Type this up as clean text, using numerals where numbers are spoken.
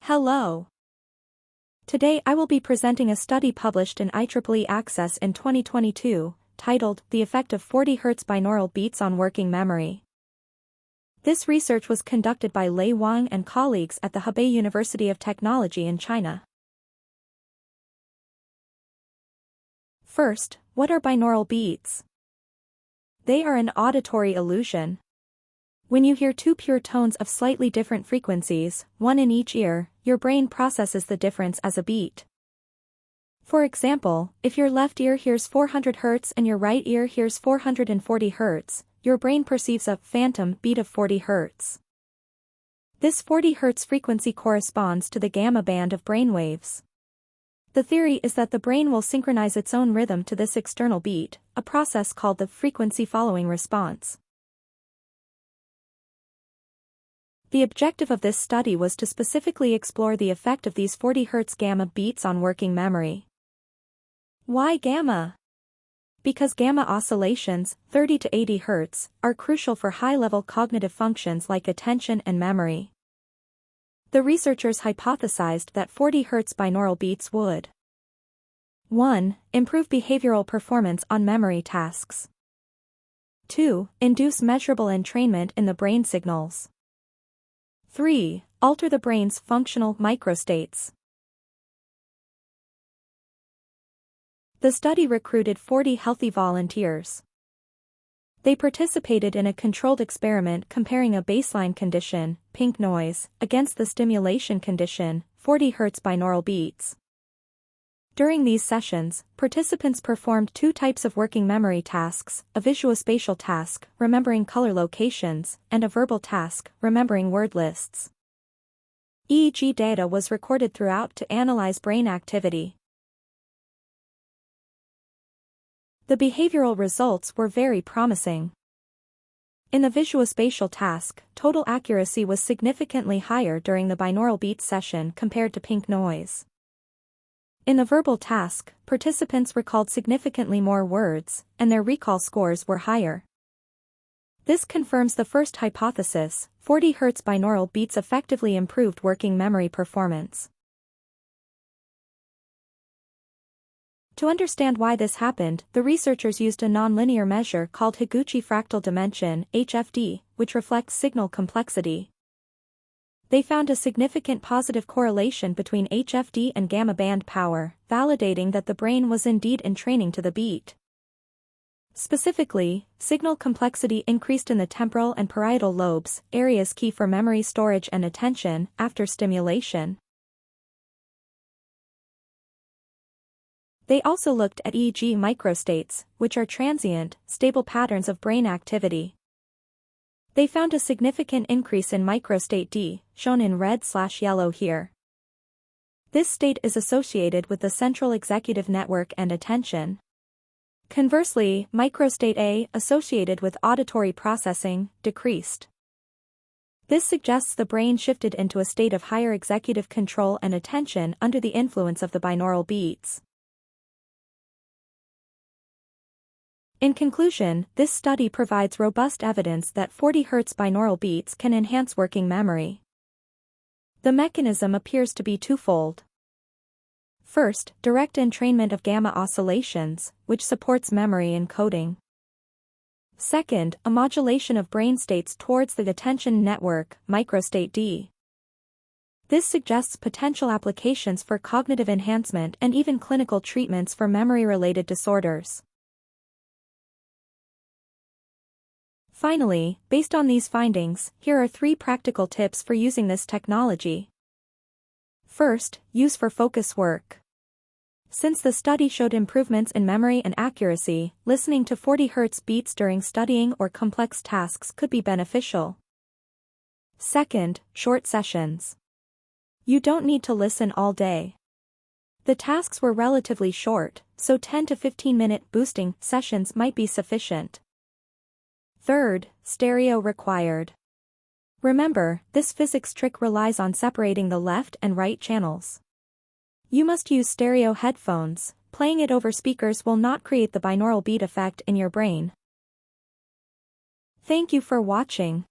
Hello. Today I will be presenting a study published in IEEE Access in 2022, titled The Effect of 40 Hz Binaural Beats on Working Memory. This research was conducted by Lei Wang and colleagues at the Hebei University of Technology in China. First, what are binaural beats? They are an auditory illusion. When you hear two pure tones of slightly different frequencies, one in each ear, your brain processes the difference as a beat. For example, if your left ear hears 400 Hz and your right ear hears 440 Hz, your brain perceives a phantom beat of 40 Hz. This 40 Hz frequency corresponds to the gamma band of brainwaves. The theory is that the brain will synchronize its own rhythm to this external beat, a process called the frequency-following response. The objective of this study was to specifically explore the effect of these 40 Hz gamma beats on working memory. Why gamma? Because gamma oscillations, 30 to 80 Hz, are crucial for high-level cognitive functions like attention and memory. The researchers hypothesized that 40 Hz binaural beats would 1. Improve behavioral performance on memory tasks. 2. Induce measurable entrainment in the brain signals. 3. Alter the brain's functional microstates. The study recruited 40 healthy volunteers. They participated in a controlled experiment comparing a baseline condition, pink noise, against the stimulation condition, 40 Hz binaural beats. During these sessions, participants performed two types of working memory tasks, a visuospatial task, remembering color locations, and a verbal task, remembering word lists. EEG data was recorded throughout to analyze brain activity. The behavioral results were very promising. In the visuospatial task, total accuracy was significantly higher during the binaural beat session compared to pink noise. In the verbal task, participants recalled significantly more words, and their recall scores were higher. This confirms the first hypothesis: 40 Hz binaural beats effectively improved working memory performance. To understand why this happened, the researchers used a nonlinear measure called Higuchi fractal dimension, HFD, which reflects signal complexity. They found a significant positive correlation between HFD and gamma band power, validating that the brain was indeed entraining to the beat. Specifically, signal complexity increased in the temporal and parietal lobes, areas key for memory storage and attention, after stimulation. They also looked at EEG microstates, which are transient, stable patterns of brain activity. They found a significant increase in microstate D, shown in red/yellow here. This state is associated with the central executive network and attention. Conversely, microstate A, associated with auditory processing, decreased. This suggests the brain shifted into a state of higher executive control and attention under the influence of the binaural beats. In conclusion, this study provides robust evidence that 40 Hz binaural beats can enhance working memory. The mechanism appears to be twofold. First, direct entrainment of gamma oscillations, which supports memory encoding. Second, a modulation of brain states towards the attention network, microstate D. This suggests potential applications for cognitive enhancement and even clinical treatments for memory-related disorders. Finally, based on these findings, here are 3 practical tips for using this technology. First, use for focus work. Since the study showed improvements in memory and accuracy, listening to 40 Hz beats during studying or complex tasks could be beneficial. Second, short sessions. You don't need to listen all day. The tasks were relatively short, so 10 to 15-minute boosting sessions might be sufficient. Third, stereo required. Remember, this physics trick relies on separating the left and right channels. You must use stereo headphones. Playing it over speakers will not create the binaural beat effect in your brain. Thank you for watching.